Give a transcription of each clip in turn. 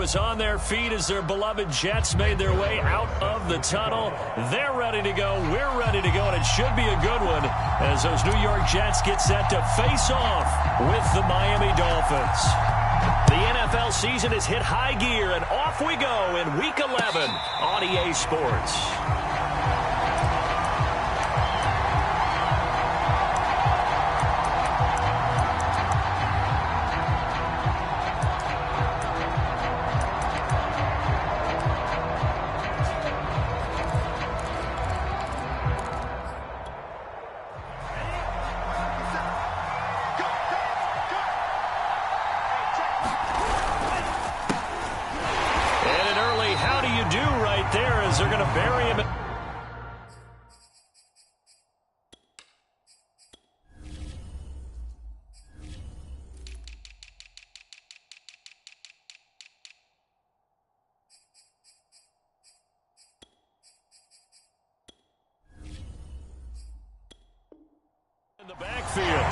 is on their feet as their beloved Jets made their way out of the tunnel. They're ready to go. We're ready to go, and it should be a good one as those New York Jets get set to face off with the Miami Dolphins. The NFL season has hit high gear, and off we go in Week 11 on EA Sports. They're going to bury him. In the backfield.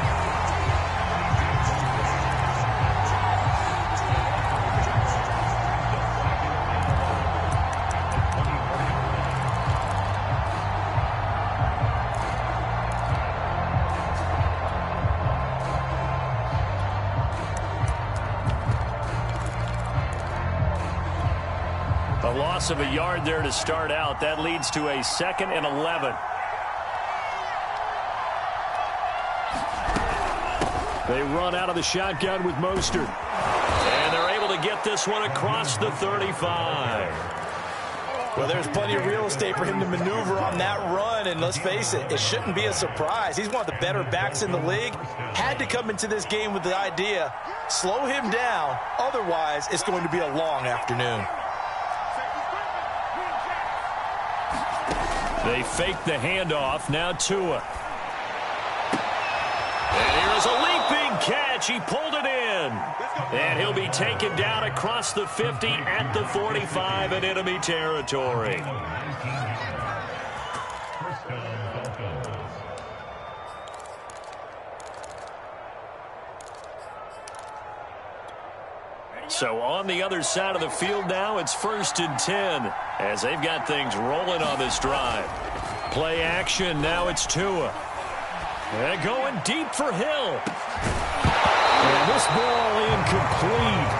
A loss of a yard there to start out. That leads to a 2nd and 11. They run out of the shotgun with Mostert. And they're able to get this one across the 35. Well, there's plenty of real estate for him to maneuver on that run, and let's face it, it shouldn't be a surprise. He's one of the better backs in the league. Had to come into this game with the idea, slow him down, otherwise it's going to be a long afternoon. They fake the handoff. Now Tua. And here's a leaping catch. He pulled it in. And he'll be taken down across the 50 at the 45 in enemy territory. So on the other side of the field now, it's 1st and 10 as they've got things rolling on this drive. Play action. Now it's Tua. And going deep for Hill. And this ball incomplete.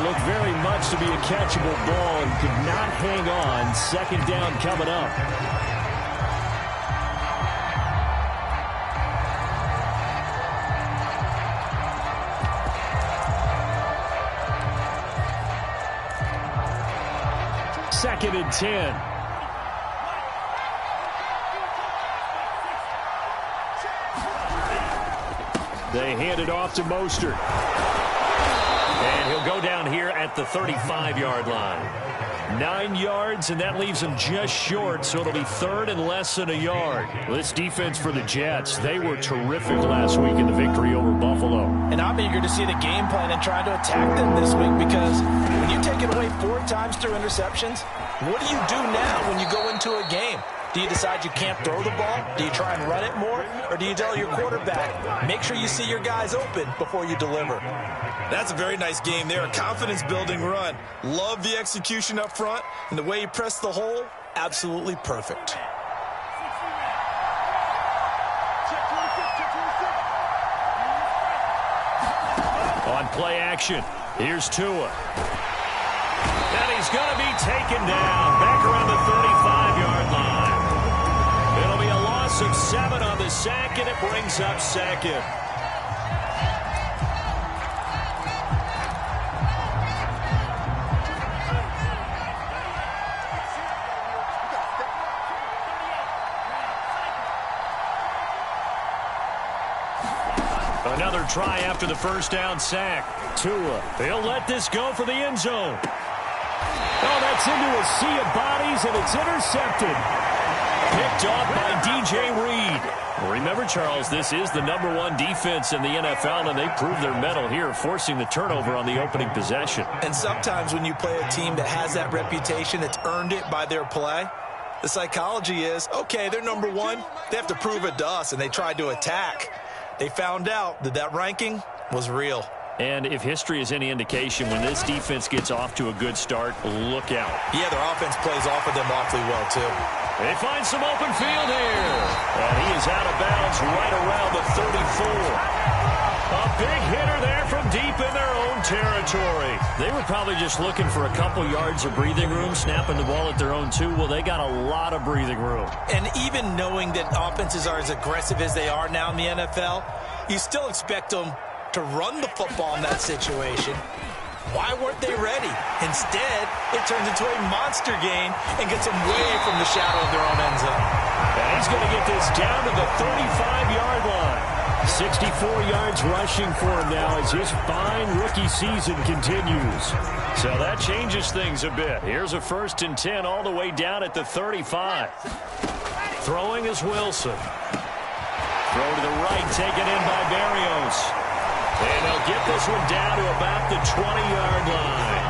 Looked very much to be a catchable ball and could not hang on. 2nd down coming up. Second and 10. They hand it off to Mostert. And he'll go down here at the 35-yard line. 9 yards, and that leaves him just short, so it'll be 3rd and less than a yard. This defense for the Jets, they were terrific last week in the victory over Buffalo. And I'm eager to see the game plan and try to attack them this week, because when you take it away 4 times through interceptions, what do you do now when you go into a game? Do you decide you can't throw the ball? Do you try and run it more? Or do you tell your quarterback, make sure you see your guys open before you deliver? That's a very nice game there. A confidence-building run. Love the execution up front. And the way he pressed the hole, absolutely perfect. On play action, here's Tua. And he's going to be taken down back around the 35-yard line. It'll be a loss of 7 on the sack, and it brings up 2nd. Another try after the 1st down sack. Tua, he'll let this go for the end zone. Oh, that's into a sea of bodies, and it's intercepted. Picked off by DJ Reed. Remember, Charles, this is the #1 defense in the NFL, and they proved their mettle here, forcing the turnover on the opening possession. And sometimes when you play a team that has that reputation, that's earned it by their play, the psychology is, okay, they're #1. They have to prove it to us, and they tried to attack. They found out that that ranking was real. And if history is any indication, when this defense gets off to a good start, look out. Yeah, their offense plays off of them awfully well, too. They find some open field here. And he is out of bounds right around the 34. A big hitter there from deep in their own territory. They were probably just looking for a couple yards of breathing room, snapping the ball at their own 2. Well, they got a lot of breathing room. And even knowing that offenses are as aggressive as they are now in the NFL, you still expect them to run the football in that situation. Why weren't they ready? Instead, it turns into a monster gain and gets them way from the shadow of their own end zone. And he's going to get this down to the 35-yard line. 64 yards rushing for him now as his fine rookie season continues. So that changes things a bit. Here's a 1st and 10 all the way down at the 35. Throwing is Wilson. Throw to the right, taken in by Berrios. And they'll get this one down to about the 20-yard line.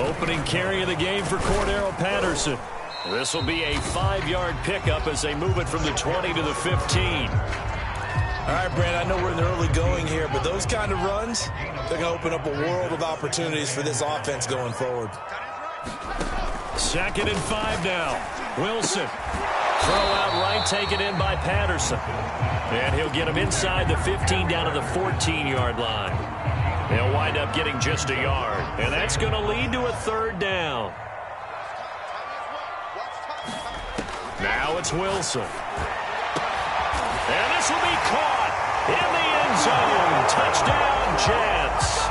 Opening carry of the game for Cordero Patterson. This will be a 5-yard pickup as they move it from the 20 to the 15. All right, Brand, I know we're in the early going here, but those kind of runs, they're going to open up a world of opportunities for this offense going forward. 2nd and 5 now. Wilson. Throw out right, taken in by Patterson. And he'll get him inside the 15 down to the 14-yard line. They'll wind up getting just a yard. And that's going to lead to a 3rd down. Now it's Wilson. And this will be caught in the end zone. Touchdown, Jets.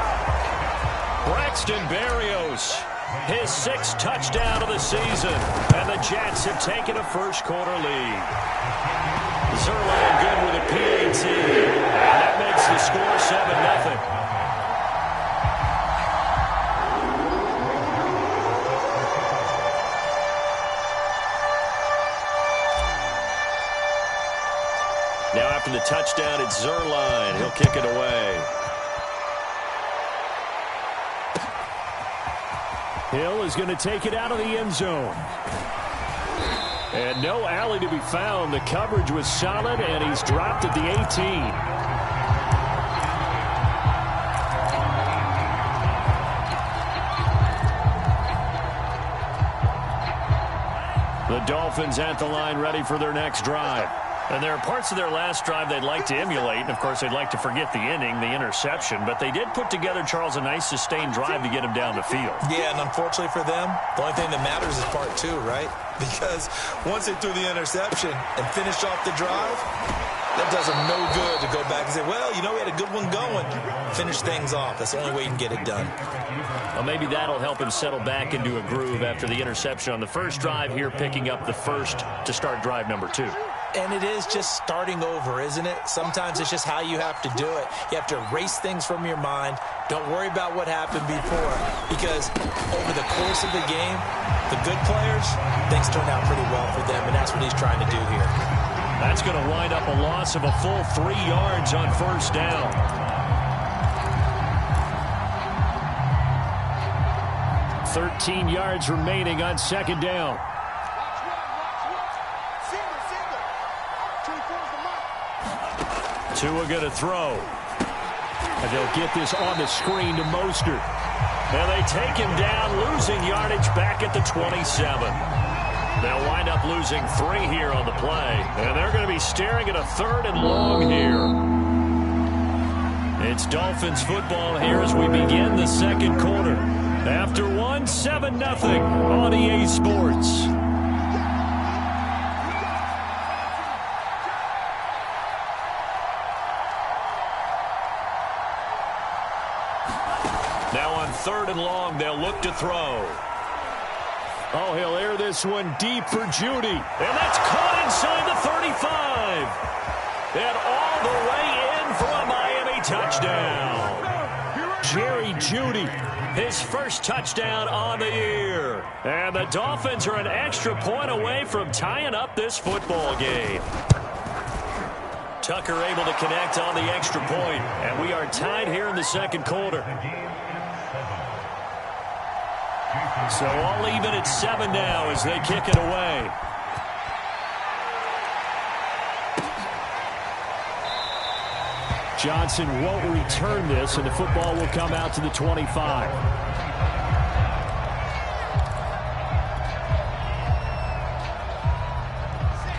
Braxton Berrios, his 6th touchdown of the season. And the Jets have taken a first-quarter lead. Zerline good with a PAT. And that makes the score 7-0. Now after the touchdown, it's Zerline. He'll kick it away. Hill is going to take it out of the end zone. And no alley to be found. The coverage was solid, and he's dropped at the 18. The Dolphins at the line ready for their next drive. And there are parts of their last drive they'd like to emulate. And, of course, they'd like to forget the inning, the interception. But they did put together, Charles, a nice sustained drive to get him down the field. Yeah, and unfortunately for them, the only thing that matters is part 2, right? Because once they threw the interception and finished off the drive, that does them no good to go back and say, well, you know, we had a good one going. Finish things off. That's the only way you can get it done. Well, maybe that'll help him settle back into a groove after the interception on the first drive here, picking up the first to start drive number 2. And it is just starting over, isn't it? Sometimes it's just how you have to do it. You have to erase things from your mind. Don't worry about what happened before, because over the course of the game, the good players, things turn out pretty well for them, and that's what he's trying to do here. That's going to wind up a loss of a full 3 yards on first down. $13 yards remaining on second down. Tua going to throw. And they'll get this on the screen to Mostert. And they take him down, losing yardage back at the 27. They'll wind up losing 3 here on the play. And they're going to be staring at a 3rd and long here. It's Dolphins football here as we begin the second quarter. After 1, 7-0 on EA Sports. Now on 3rd and long, they'll look to throw. Oh, he'll air this one deep for Judy. And that's caught inside the 35. And all the way in for a Miami touchdown. Jerry Judy, his first touchdown on the year. And the Dolphins are an extra point away from tying up this football game. Tucker able to connect on the extra point. And we are tied here in the second quarter. So all even at 7 now as they kick it away. Johnson won't return this, and the football will come out to the 25.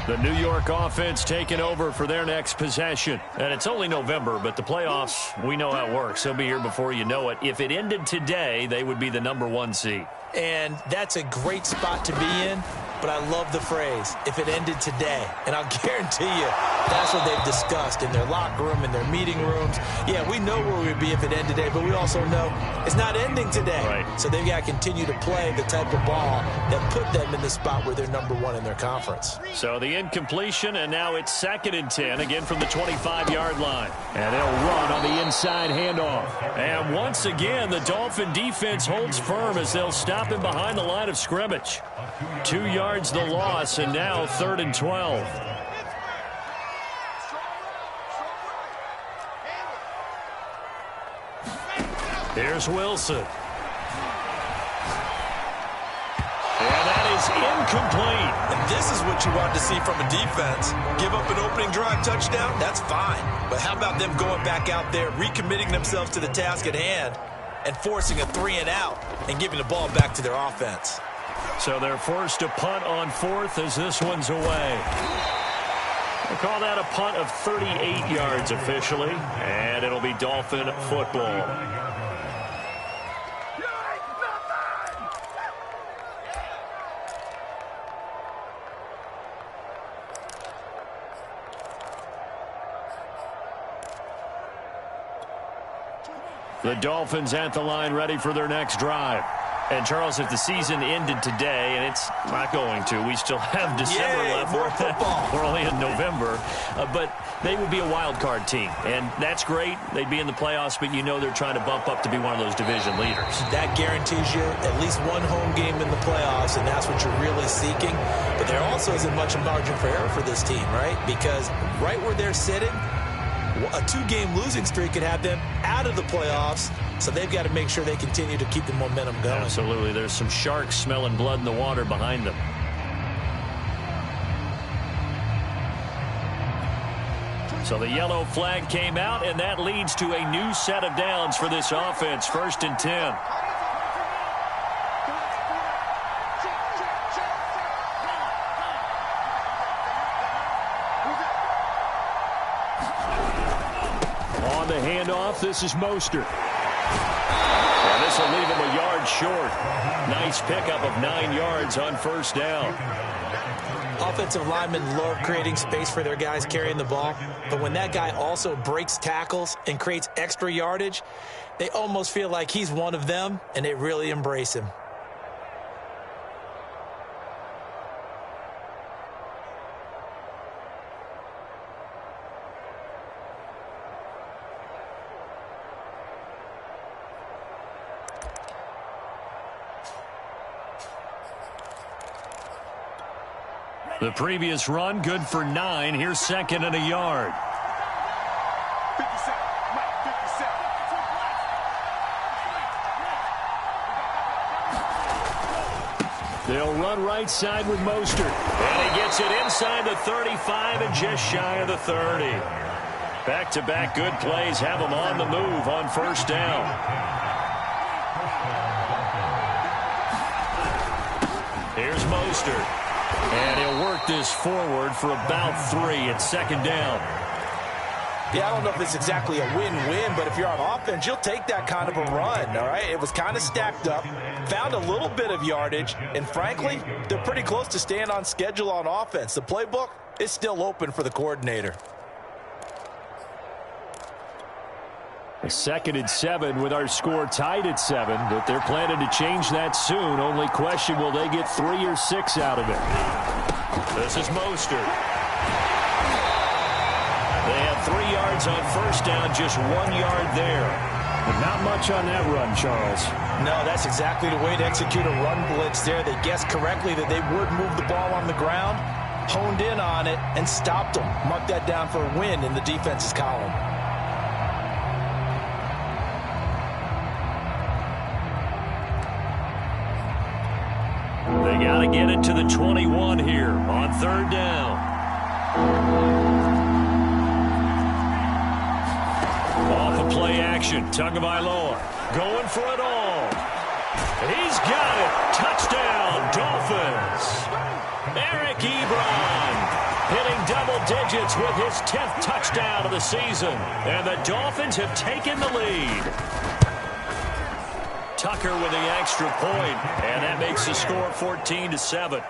The New York offense taking over for their next possession. And it's only November, but the playoffs, we know how it works. They'll be here before you know it. If it ended today, they would be the #1 seed. And that's a great spot to be in. But I love the phrase, if it ended today. And I'll guarantee you, that's what they've discussed in their locker room, in their meeting rooms. Yeah, we know where we'd be if it ended today, but we also know it's not ending today. Right. So they've got to continue to play the type of ball that put them in the spot where they're #1 in their conference. So the incompletion, and now it's 2nd and 10, again from the 25-yard line. And they'll run on the inside handoff. And once again, the Dolphin defense holds firm as they'll stop him behind the line of scrimmage. 2 yards the loss, and now 3rd and 12. Here's Wilson. And that is incomplete. And this is what you want to see from a defense. Give up an opening drive touchdown, that's fine. But how about them going back out there, recommitting themselves to the task at hand, and forcing a 3-and-out and giving the ball back to their offense? So they're forced to punt on 4th as this one's away. We'll call that a punt of 38 yards officially, and it'll be Dolphin football. The Dolphins at the line ready for their next drive. And, Charles, if the season ended today, and it's not going to, we still have December left. More football. We're only in November. But they would be a wild card team. And that's great. They'd be in the playoffs, but you know they're trying to bump up to be one of those division leaders. That guarantees you at least one home game in the playoffs, and that's what you're really seeking. But there also isn't much margin for error for this team, right? Because right where they're sitting, a 2-game losing streak could have them out of the playoffs, so they've got to make sure they continue to keep the momentum going. Absolutely. There's some sharks smelling blood in the water behind them. So the yellow flag came out, and that leads to a new set of downs for this offense. 1st and 10. On the handoff, this is Mostert. And this will leave him a yard short. Nice pickup of 9 yards on 1st down. Offensive linemen love creating space for their guys carrying the ball, but when that guy also breaks tackles and creates extra yardage, they almost feel like he's one of them, and they really embrace him. The previous run, good for 9. Here's 2nd and a yard. They'll run right side with Mostert. And he gets it inside the 35 and just shy of the 30. Back-to-back good plays have him on the move on 1st down. Here's Mostert. And he'll work this forward for about 3 at 2nd down. Yeah, I don't know if it's exactly a win-win, but if you're on offense, you'll take that kind of a run, all right? It was kind of stacked up, found a little bit of yardage, and frankly, they're pretty close to staying on schedule on offense. The playbook is still open for the coordinator. A 2nd and 7 with our score tied at 7, but they're planning to change that soon. Only question, will they get 3 or 6 out of it? This is Mostert. They have 3 yards on 1st down, just 1 yard there. But not much on that run, Charles. No, that's exactly the way to execute a run blitz there. They guessed correctly that they would move the ball on the ground, honed in on it, and stopped them. Mark that down for a win in the defense's column. They got to get it to the 21 here on third down. Off a play action. Tagovailoa going for it all. He's got it. Touchdown, Dolphins. Eric Ebron hitting double digits with his 10th touchdown of the season. And the Dolphins have taken the lead. Tucker with the extra point, and that makes the score 14-7.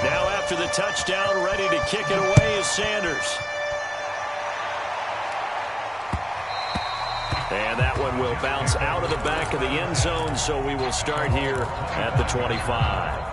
Now after the touchdown, ready to kick it away is Sanders. And that one will bounce out of the back of the end zone, so we will start here at the 25.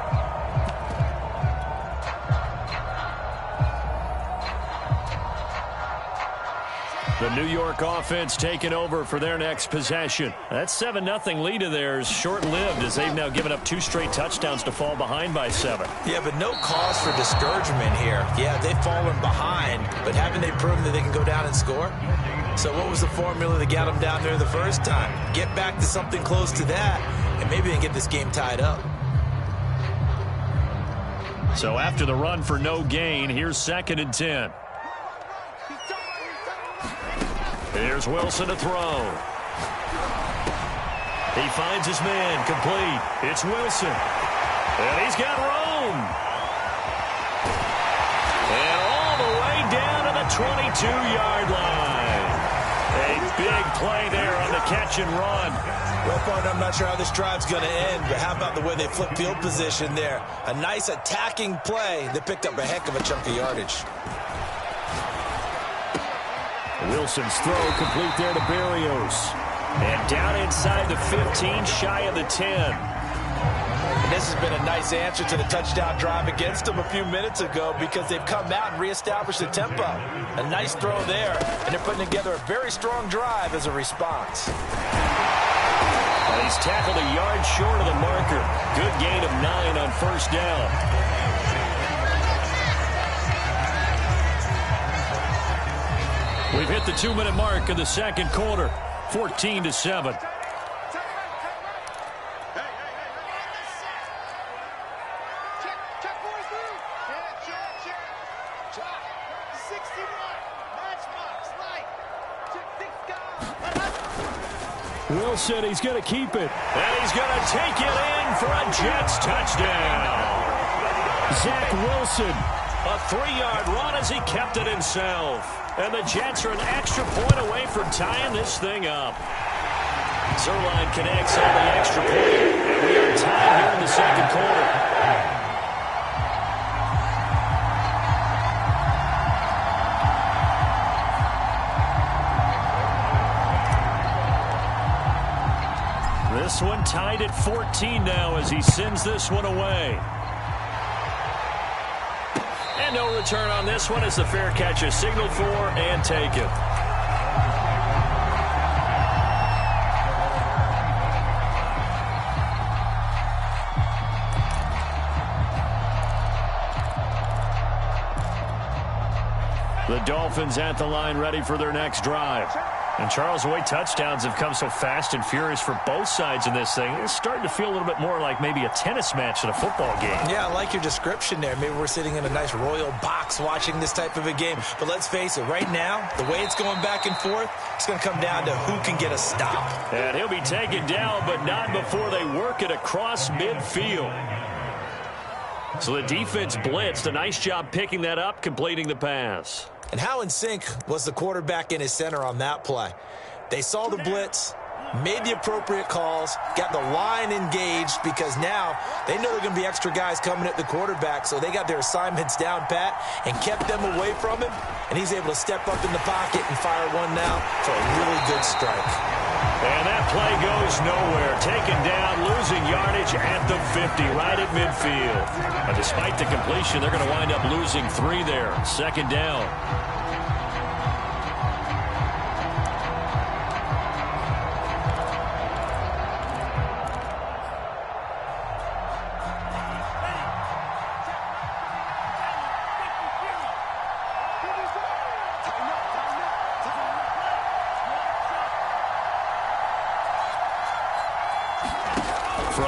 The New York offense taking over for their next possession. That 7-0 lead of theirs short-lived as they've now given up 2 straight touchdowns to fall behind by 7. Yeah, but no cause for discouragement here. Yeah, they've fallen behind, but haven't they proven that they can go down and score? So what was the formula that got them down there the first time? Get back to something close to that, and maybe they can get this game tied up. So after the run for no gain, here's 2nd and 10. Here's Wilson to throw. He finds his man, complete. It's Wilson. And he's got room. And all the way down to the 22-yard line. A big play there on the catch and run. Well, partner, I'm not sure how this drive's going to end, but how about the way they flip field position there? A nice attacking play that picked up a heck of a chunk of yardage. Wilson's throw complete there to Berrios. And down inside the 15, shy of the 10. And this has been a nice answer to the touchdown drive against them a few minutes ago because they've come out and reestablished the tempo. A nice throw there, and they're putting together a very strong drive as a response. He's tackled a yard short of the marker. Good gain of 9 on first down. We've hit the 2-minute mark of the second quarter, 14-7. Wilson, he's going to keep it. And he's going to take it in for a Jets touchdown. Zach Wilson, a 3-yard run as he kept it himself. And the Jets are an extra point away from tying this thing up. Zuerlein connects on the extra point. And we are tied here in the second quarter. This one tied at 14 now as he sends this one away. And no return on this one as the fair catch is signaled for and taken. The Dolphins at the line ready for their next drive. And Charles, the way touchdowns have come so fast and furious for both sides in this thing, it's starting to feel a little bit more like maybe a tennis match in a football game. Yeah, I like your description there. Maybe we're sitting in a nice royal box watching this type of a game. But let's face it, right now, the way it's going back and forth, it's going to come down to who can get a stop. And he'll be taken down, but not before they work it across midfield. So the defense blitzed. A nice job picking that up, completing the pass. And how in sync was the quarterback in his center on that play? They saw the blitz, made the appropriate calls, got the line engaged because now they know there are going to be extra guys coming at the quarterback, so they got their assignments down pat and kept them away from him, and he's able to step up in the pocket and fire one now for a really good strike. And that play goes nowhere. Taken down, losing yardage at the 50, right at midfield. But despite the completion, they're going to wind up losing 3 there. Second down.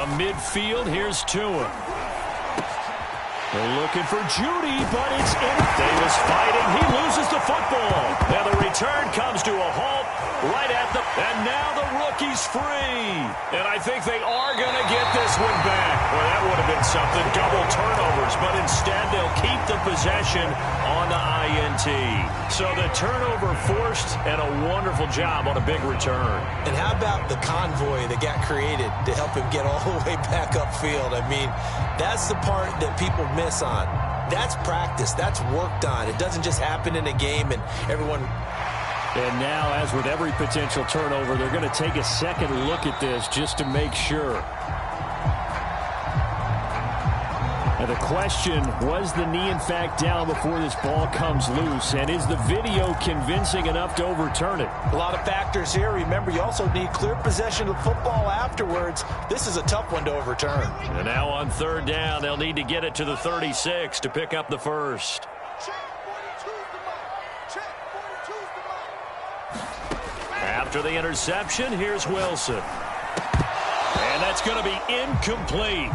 From midfield, here's Tua. They're looking for Judy, but it's in. Davis fighting. He loses the football. Now the return comes to a halt right at the. And now the rookie's free. And I think they are going to get this one back. Well, that would have been something. Double turnovers, but instead they'll keep the possession on the INT. So the turnover forced and a wonderful job on a big return. And how about the convoy that got created to help him get all the way back upfield? I mean, that's the part that people miss on. That's practice. That's worked on. It doesn't just happen in a game and everyone. And now, as with every potential turnover, they're going to take a second look at this just to make sure. And the question, was the knee in fact down before this ball comes loose? And is the video convincing enough to overturn it? A lot of factors here. Remember, you also need clear possession of the football afterwards. This is a tough one to overturn. And now on third down, they'll need to get it to the 36 to pick up the first. After the interception, here's Wilson. And that's going to be incomplete.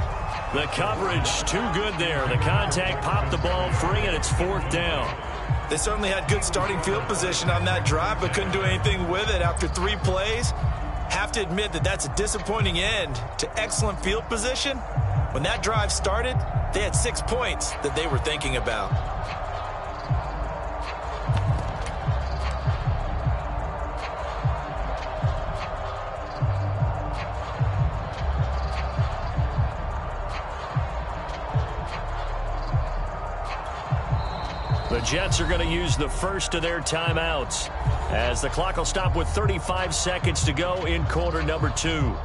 The coverage too good there. The contact popped the ball free, and it's fourth down. They certainly had good starting field position on that drive, but couldn't do anything with it after 3 plays. Have to admit that that's a disappointing end to excellent field position. When that drive started, they had 6 points that they were thinking about. The Jets are going to use the first of their timeouts as the clock will stop with 35 seconds to go in quarter number 2.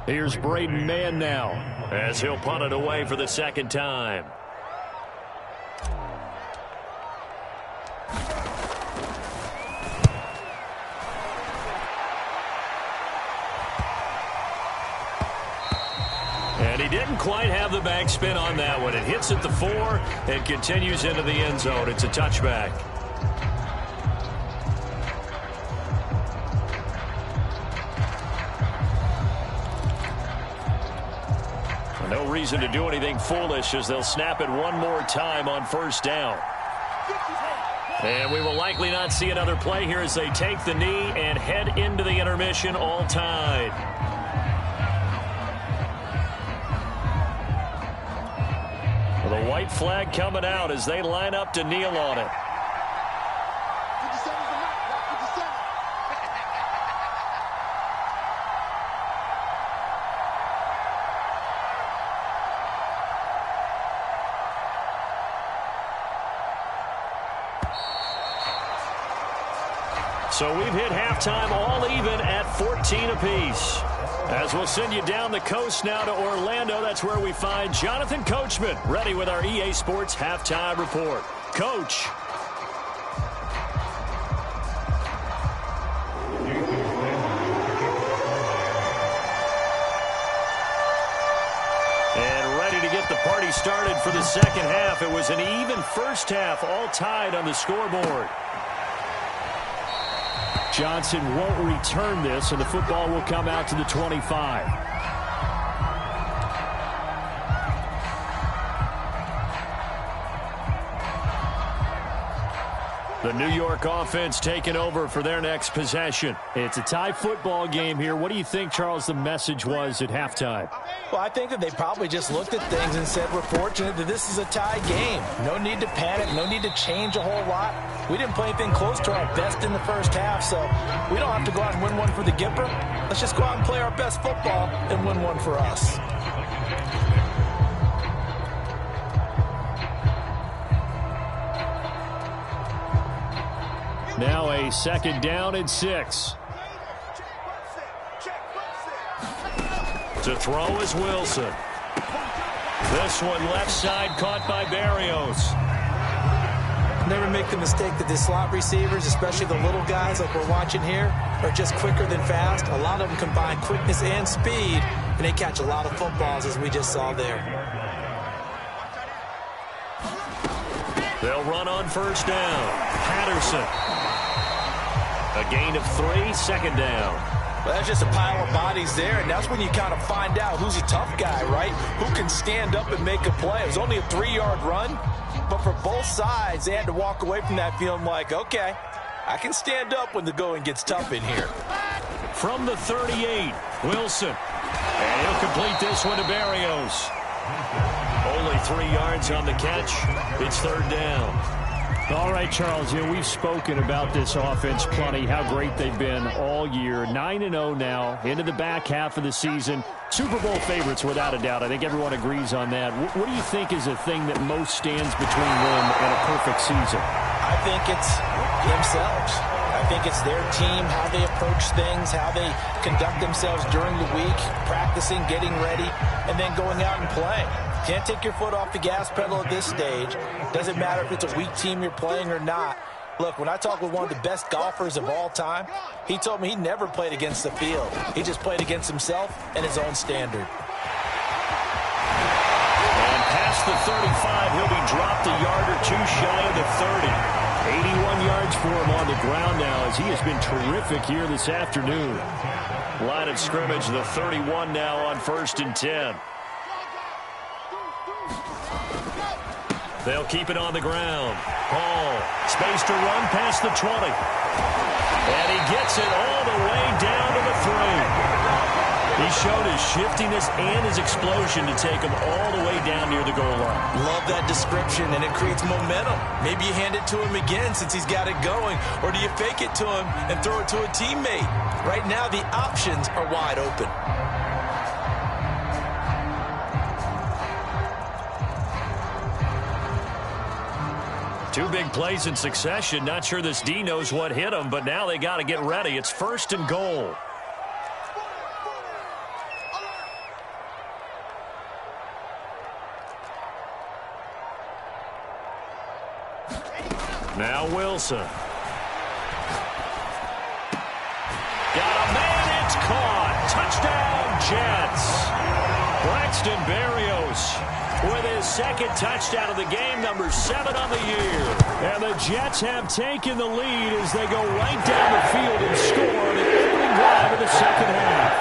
Here's Braden Mann now, as he'll punt it away for the second time. And he didn't quite have the backspin on that one. It hits at the 4 and continues into the end zone. It's a touchback. No reason to do anything foolish as they'll snap it one more time on first down. And we will likely not see another play here as they take the knee and head into the intermission, all tied. The white flag coming out as they line up to kneel on it. So we've hit halftime all even at 14 apiece. As we'll send you down the coast now to Orlando, that's where we find Jonathan Coachman, ready with our EA Sports Halftime Report. Coach. And ready to get the party started for the second half. It was an even first half, all tied on the scoreboard. Johnson won't return this, and the football will come out to the 25. The New York offense taking over for their next possession. It's a tie football game here. What do you think, Charles, the message was at halftime? Well, I think that they probably just looked at things and said, we're fortunate that this is a tie game. No need to panic. No need to change a whole lot. We didn't play anything close to our best in the first half, so we don't have to go out and win one for the Gipper. Let's just go out and play our best football and win one for us. Now a second down and 6. To throw is Wilson. This one left side caught by Berrios. Never make the mistake that the slot receivers, especially the little guys like we're watching here, are just quicker than fast. A lot of them combine quickness and speed, and they catch a lot of footballs, as we just saw there. They'll run on first down. Patterson. A gain of 3, second down. Well, that's just a pile of bodies there, and that's when you kind of find out who's a tough guy, right? Who can stand up and make a play. It was only a 3-yard run, but for both sides, they had to walk away from that feeling like, okay, I can stand up when the going gets tough in here. From the 38, Wilson. And he'll complete this one to Berrios. Only 3 yards on the catch. It's third down. All right, Charles, we've spoken about this offense plenty, how great they've been all year. 9-0 now, into the back half of the season. Super Bowl favorites, without a doubt. I think everyone agrees on that. What do you think is the thing that most stands between them and a perfect season? I think it's themselves. I think it's their team, how they approach things, how they conduct themselves during the week, practicing, getting ready, and then going out and playing. Can't take your foot off the gas pedal at this stage. Doesn't matter if it's a weak team you're playing or not. Look, when I talk with one of the best golfers of all time, he told me he never played against the field. He just played against himself and his own standard. And past the 35, he'll be dropped a yard or two shy of the 30. 81 yards for him on the ground now as he has been terrific here this afternoon. Line of scrimmage, the 31 now on 1st and 10. They'll keep it on the ground. Hall, space to run past the 20. And he gets it all the way down to the 3. He showed his shiftiness and his explosion to take him all the way down near the goal line. Love that description, and it creates momentum. Maybe you hand it to him again since he's got it going, or do you fake it to him and throw it to a teammate? Right now, the options are wide open. Two big plays in succession. Not sure this D knows what hit him, but now they got to get ready. It's 1st and goal. Now Wilson. Got a man, it's caught. Touchdown, Jets. Braxton Berrios with his second touchdown of the game, number 7 on the year. And the Jets have taken the lead as they go right down the field and score on the opening drive of the second half.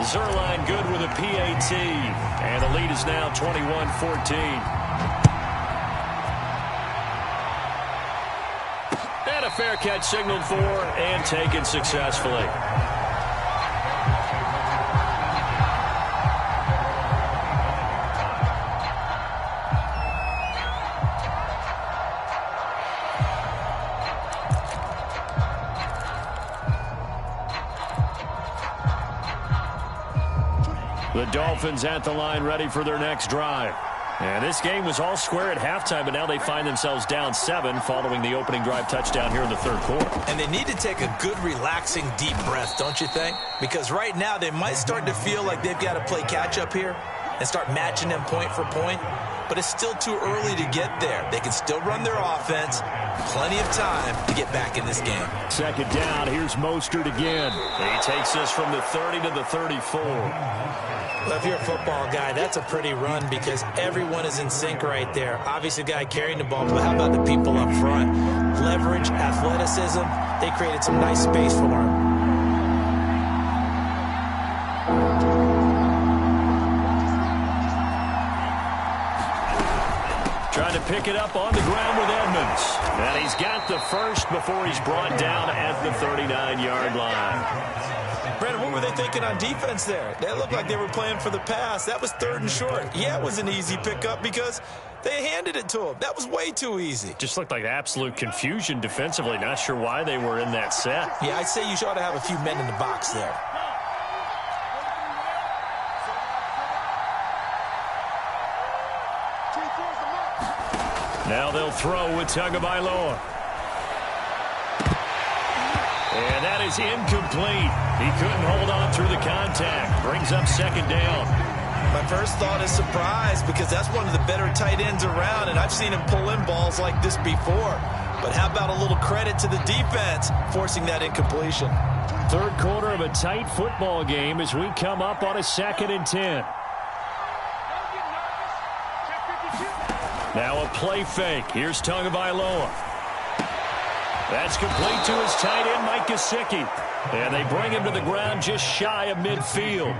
Zuerlein good with a PAT, and the lead is now 21-14. And a fair catch signaled for and taken successfully. The Dolphins at the line ready for their next drive. And this game was all square at halftime, but now they find themselves down 7 following the opening drive touchdown here in the third quarter. And they need to take a good, relaxing, deep breath, don't you think? Because right now they might start to feel like they've got to play catch-up here and start matching them point for point. But it's still too early to get there. They can still run their offense. Plenty of time to get back in this game. Second down, here's Mostert again. He takes us from the 30 to the 34. Well, if you're a football guy, that's a pretty run because everyone is in sync right there. Obviously, the guy carrying the ball, but how about the people up front? Leverage, athleticism, they created some nice space for him. Trying to pick it up on the ground with Edmonds. And he's got the first before he's brought down at the 39-yard line. Brandon, what were they thinking on defense there? They looked like they were playing for the pass. That was 3rd and short. Yeah, it was an easy pickup because they handed it to him. That was way too easy. Just looked like absolute confusion defensively. Not sure why they were in that set. Yeah, I'd say you ought to have a few men in the box there. Now they'll throw with Tagovailoa. And that is incomplete. He couldn't hold on through the contact. Brings up second down. My first thought is surprise because that's one of the better tight ends around, and I've seen him pull in balls like this before. But how about a little credit to the defense forcing that incompletion? Third quarter of a tight football game as we come up on a 2nd and 10. Now a play fake. Here's Tagovailoa. That's complete to his tight end, Mike Gesicki. And they bring him to the ground just shy of midfield.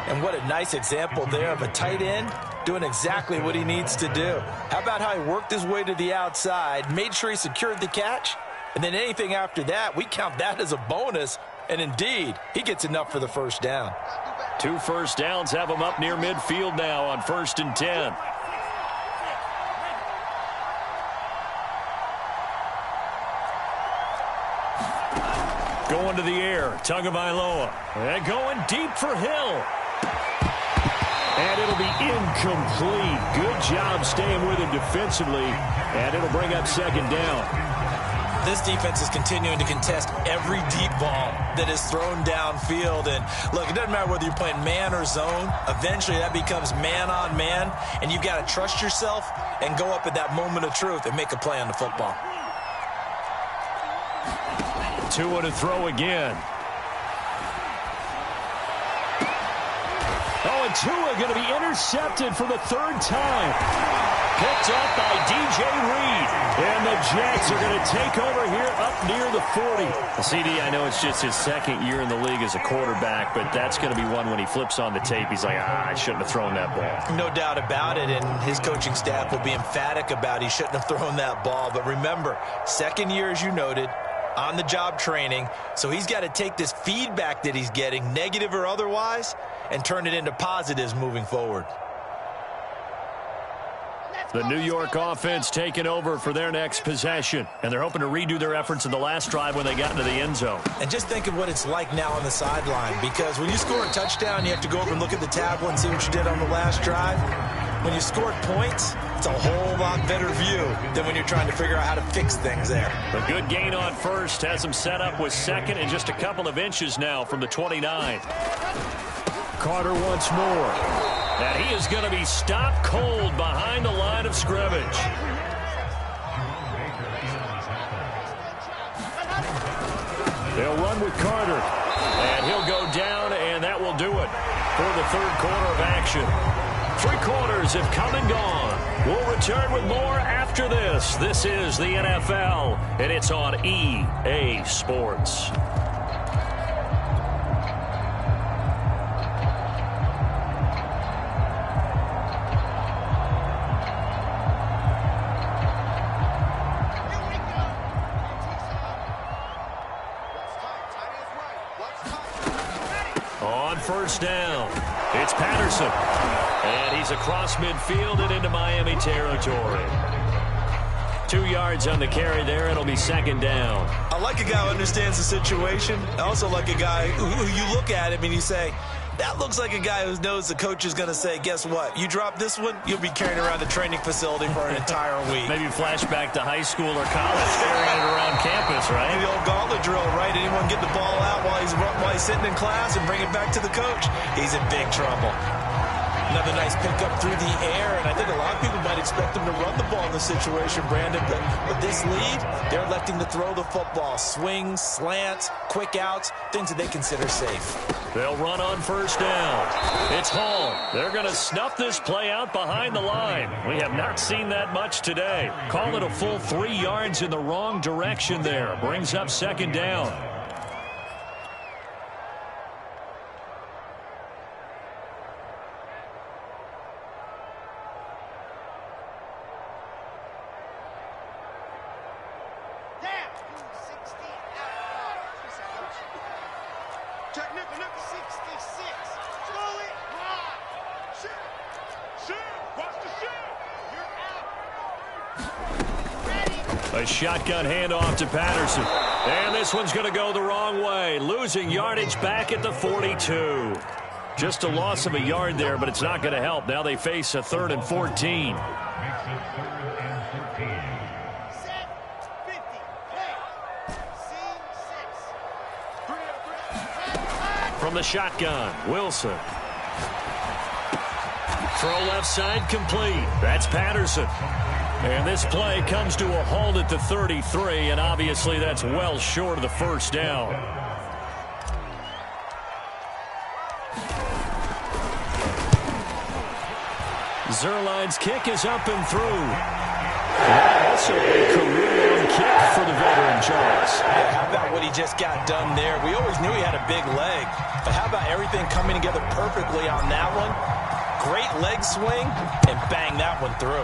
And what a nice example there of a tight end doing exactly what he needs to do. How about how he worked his way to the outside, made sure he secured the catch, and then anything after that, we count that as a bonus. And indeed, he gets enough for the first down. 2 first downs have him up near midfield now on 1st and 10. Going to the air, Tagovailoa. And going deep for Hill. And it'll be incomplete. Good job staying with him defensively. And it'll bring up second down. This defense is continuing to contest every deep ball that is thrown downfield. And look, it doesn't matter whether you're playing man or zone. Eventually that becomes man on man. And you've got to trust yourself and go up at that moment of truth and make a play on the football. Tua to throw again. Oh, and Tua going to be intercepted for the 3rd time. Picked up by DJ Reed. And the Jets are going to take over here up near the 40. CD, I know it's just his 2nd year in the league as a quarterback, but that's going to be one when he flips on the tape. He's like, I shouldn't have thrown that ball. No doubt about it, and his coaching staff will be emphatic about he shouldn't have thrown that ball. But remember, 2nd year, as you noted, on-the-job training, so he's got to take this feedback that he's getting, negative or otherwise, and turn it into positives moving forward. The New York offense taking over for their next possession, and they're hoping to redo their efforts in the last drive when they got into the end zone. And just think of what it's like now on the sideline, because when you score a touchdown, you have to go over and look at the tablet and see what you did on the last drive. When you scored points, it's a whole lot better view than when you're trying to figure out how to fix things there. A good gain on first has him set up with 2nd and just a couple of inches now from the 29. Carter once more. And he is going to be stopped cold behind the line of scrimmage. They'll run with Carter. And he'll go down, and that will do it for the third quarter of action. 3 quarters have come and gone. We'll return with more after this. This is the NFL, and it's on EA Sports. On first down, it's Patterson. And he's across midfield and into Miami territory. 2 yards on the carry there. It'll be second down. I like a guy who understands the situation. I also like a guy who you look at him and you say, that looks like a guy who knows the coach is going to say, guess what? You drop this one, you'll be carrying around the training facility for an entire week. Maybe flashback to high school or college, carrying it around campus, right? The old gauntlet drill, right? Anyone get the ball out while he's sitting in class and bring it back to the coach? He's in big trouble. Another nice pickup through the air, and I think a lot of people might expect them to run the ball in this situation, Brandon, but with this lead, they're electing to throw the football. Swings, slants, quick outs, things that they consider safe. They'll run on first down. It's Hall. They're going to snuff this play out behind the line. We have not seen that much today. Call it a full 3 yards in the wrong direction there. Brings up second down. A shotgun handoff to Patterson. And this one's going to go the wrong way. Losing yardage back at the 42. Just a loss of a yard there, but it's not going to help. Now they face a 3rd and 14. From the shotgun, Wilson. Throw left side complete. That's Patterson. And this play comes to a halt at the 33, and obviously that's well short of the first down. Zuerlein's kick is up and through. Also a career-long kick for the veteran, Charles. Yeah, how about what he just got done there? We always knew he had a big leg, but how about everything coming together perfectly on that one? Great leg swing, and bang that one through.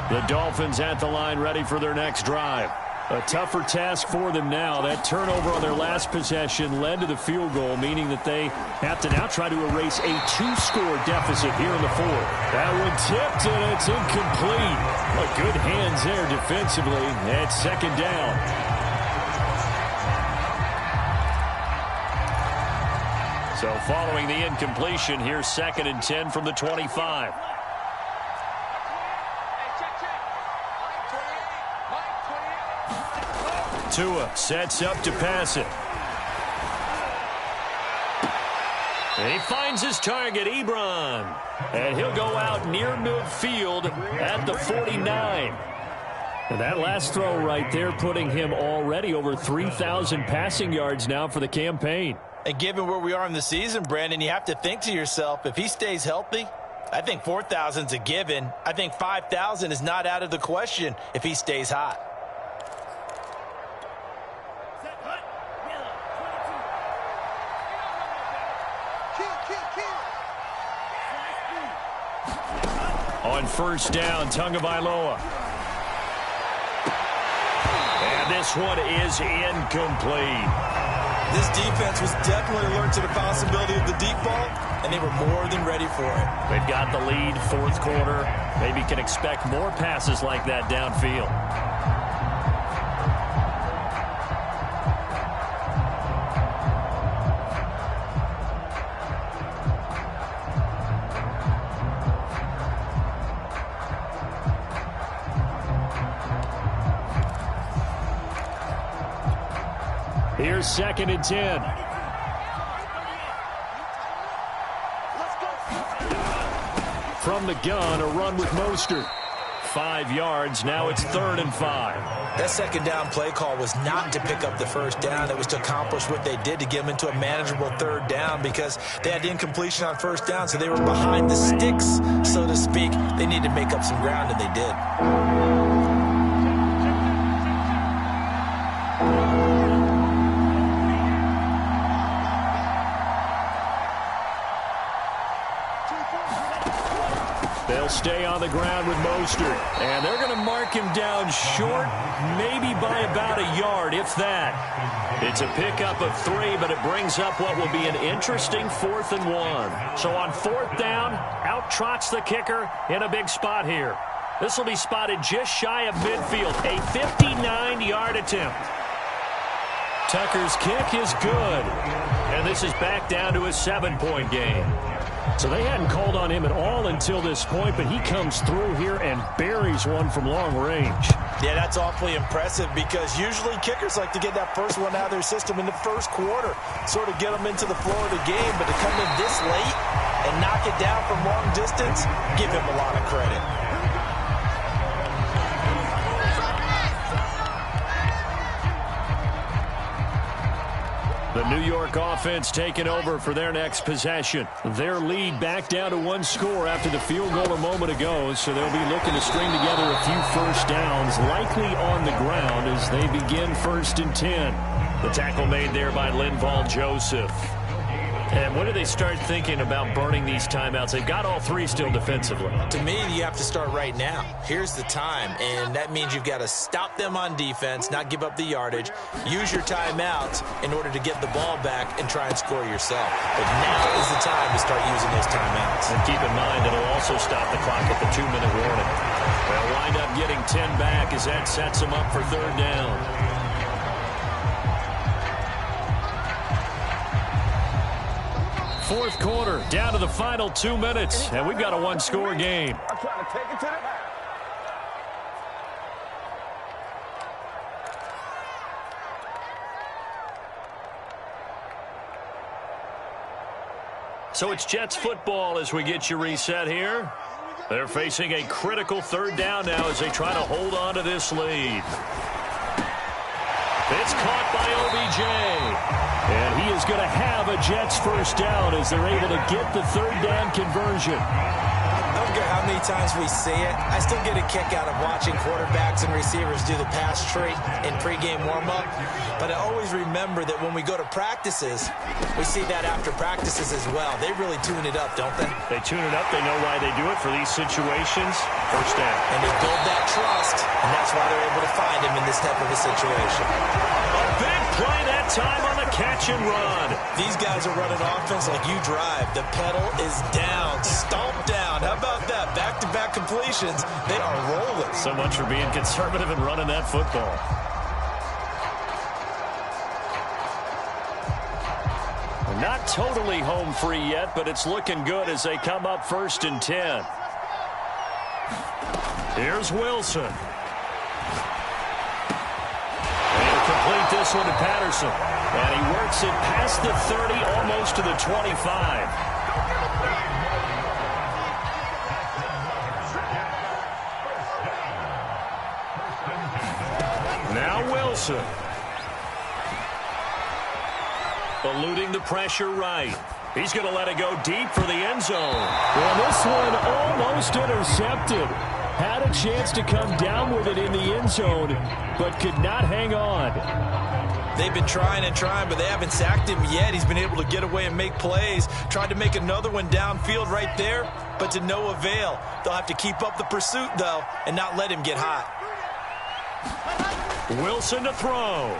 The Dolphins at the line, ready for their next drive. A tougher task for them now. That turnover on their last possession led to the field goal, meaning that they have to now try to erase a 2-score deficit here in the 4th. That one tipped, and it's incomplete. But good hands there defensively. That's second down. So following the incompletion, here's 2nd and 10 from the 25. Tua sets up to pass it. And he finds his target, Ebron. And he'll go out near midfield at the 49. And that last throw right there putting him already over 3,000 passing yards now for the campaign. And given where we are in the season, Brandon, you have to think to yourself, if he stays healthy, I think 4,000's a given. I think 5,000 is not out of the question if he stays hot. On first down, Tagovailoa. And this one is incomplete. This defense was definitely alert to the possibility of the deep ball, and they were more than ready for it. They've got the lead, 4th quarter. Maybe can expect more passes like that downfield. Here's 2nd and 10. From the gun, a run with Mostert. 5 yards. Now it's 3rd and 5. That second down play call was not to pick up the first down. It was to accomplish what they did to get them into a manageable 3rd down because they had incompletion on 1st down, so they were behind the sticks, so to speak. They needed to make up some ground, and they did. They'll stay on the ground with Mostert. And they're going to mark him down short, maybe by about a yard, if that. It's a pickup of 3, but it brings up what will be an interesting 4th and 1. So on 4th down, out trots the kicker in a big spot here. This will be spotted just shy of midfield. A 59-yard attempt. Tucker's kick is good. And this is back down to a 7-point game. So they hadn't called on him at all until this point, but he comes through here and buries one from long range. Yeah, that's awfully impressive because usually kickers like to get that first one out of their system in the first quarter, sort of get them into the flow of the game, but to come in this late and knock it down from long distance, give him a lot of credit. The New York offense taking over for their next possession. Their lead back down to 1 score after the field goal a moment ago, so they'll be looking to string together a few first downs, likely on the ground as they begin 1st and 10. The tackle made there by Linval Joseph. And when do they start thinking about burning these timeouts? They've got all 3 still defensively. To me, you have to start right now. Here's the time, and that means you've got to stop them on defense, not give up the yardage, use your timeouts in order to get the ball back and try and score yourself. But now is the time to start using those timeouts. And keep in mind, it'll also stop the clock at the 2-minute warning. They'll wind up getting 10 back as that sets them up for 3rd down. 4th quarter, down to the final 2 minutes, and we've got a 1-score game. I'm trying to take it to the house. So it's Jets football as we get you reset here. They're facing a critical 3rd down now as they try to hold on to this lead. It's caught by OBJ. And he is going to have a Jets first down as they're able to get the 3rd down conversion. I don't care how many times we see it. I still get a kick out of watching quarterbacks and receivers do the pass tree in pregame warm-up. But I always remember that when we go to practices, we see that after practices as well. They really tune it up, don't they? They tune it up. They know why they do it for these situations. First down. And they build that trust, and that's why they're able to find him in this type of a situation. A big play that time on the catch and run. These guys are running offense like you drive. The pedal is down, stomp down. How about that? Back-to-back completions. They are rolling. So much for being conservative and running that football. Not totally home free yet, but it's looking good as they come up 1st and 10. Here's Wilson. And complete this one to Patterson. And he works it past the 30, almost to the 25. Now Wilson. Eluding the pressure right. He's going to let it go deep for the end zone. Well, this one almost intercepted. Had a chance to come down with it in the end zone, but could not hang on. They've been trying and trying, but they haven't sacked him yet. He's been able to get away and make plays. Tried to make another one downfield right there, but to no avail. They'll have to keep up the pursuit, though, and not let him get hot. Wilson to throw.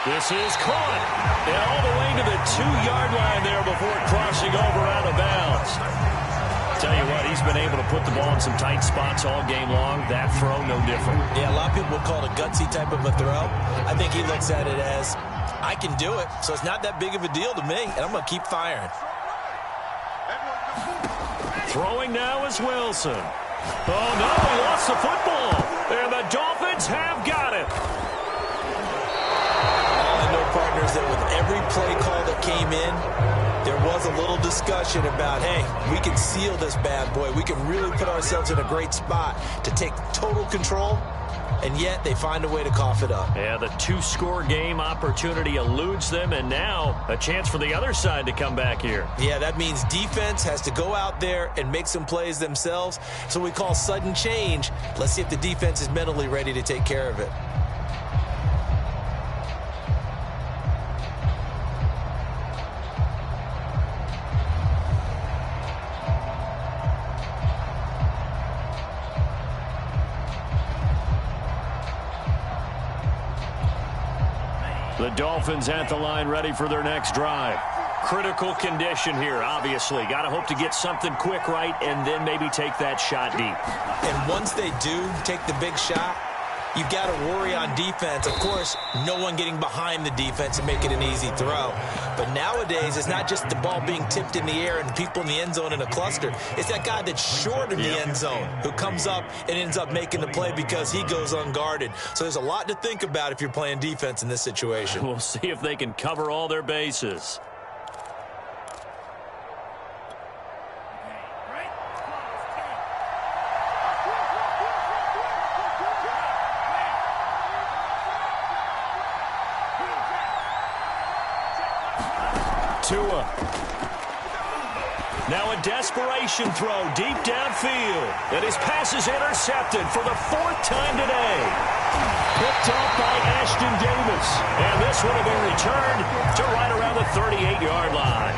This is caught. And all the way to the 2-yard line there before crossing over out of bounds. Tell you what, he's been able to put the ball in some tight spots all game long. That throw, no different. Yeah, a lot of people would call it a gutsy type of a throw. I think he looks at it as, I can do it, so it's not that big of a deal to me, and I'm going to keep firing. Throwing now is Wilson. Oh, no, he lost the football. And the Dolphins have got it. I know, partners, that with every play call that came in, there was a little discussion about, hey, we can seal this bad boy. We can really put ourselves in a great spot to take total control, and yet they find a way to cough it up. Yeah, the two-score game opportunity eludes them, and now a chance for the other side to come back here. Yeah, that means defense has to go out there and make some plays themselves. So we call sudden change. Let's see if the defense is mentally ready to take care of it. The Dolphins at the line, ready for their next drive. Critical condition here, obviously. Got to hope to get something quick right and then maybe take that shot deep. And once they do take the big shot, you've got to worry on defense. Of course, no one getting behind the defense and make it an easy throw. But nowadays, it's not just the ball being tipped in the air and people in the end zone in a cluster. It's that guy that's short of the end zone who comes up and ends up making the play because he goes unguarded. So there's a lot to think about if you're playing defense in this situation. We'll see if they can cover all their bases. Tua. Now a desperation throw deep downfield. And his pass is intercepted for the fourth time today. Picked off by Ashton Davis. And this would have been returned to right around the 38-yard line.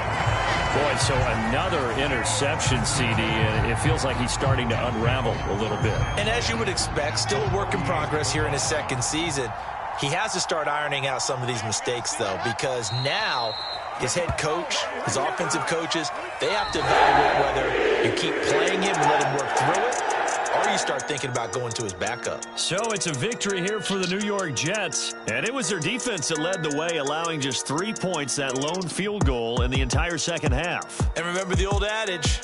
Boy, so another interception, CD. And it feels like he's starting to unravel a little bit. And as you would expect, still a work in progress here in his second season. He has to start ironing out some of these mistakes, though, because now his head coach, his offensive coaches, they have to evaluate whether you keep playing him and let him work through it, or you start thinking about going to his backup. So it's a victory here for the New York Jets, and it was their defense that led the way, allowing just 3 points, that lone field goal in the entire second half. And remember the old adage,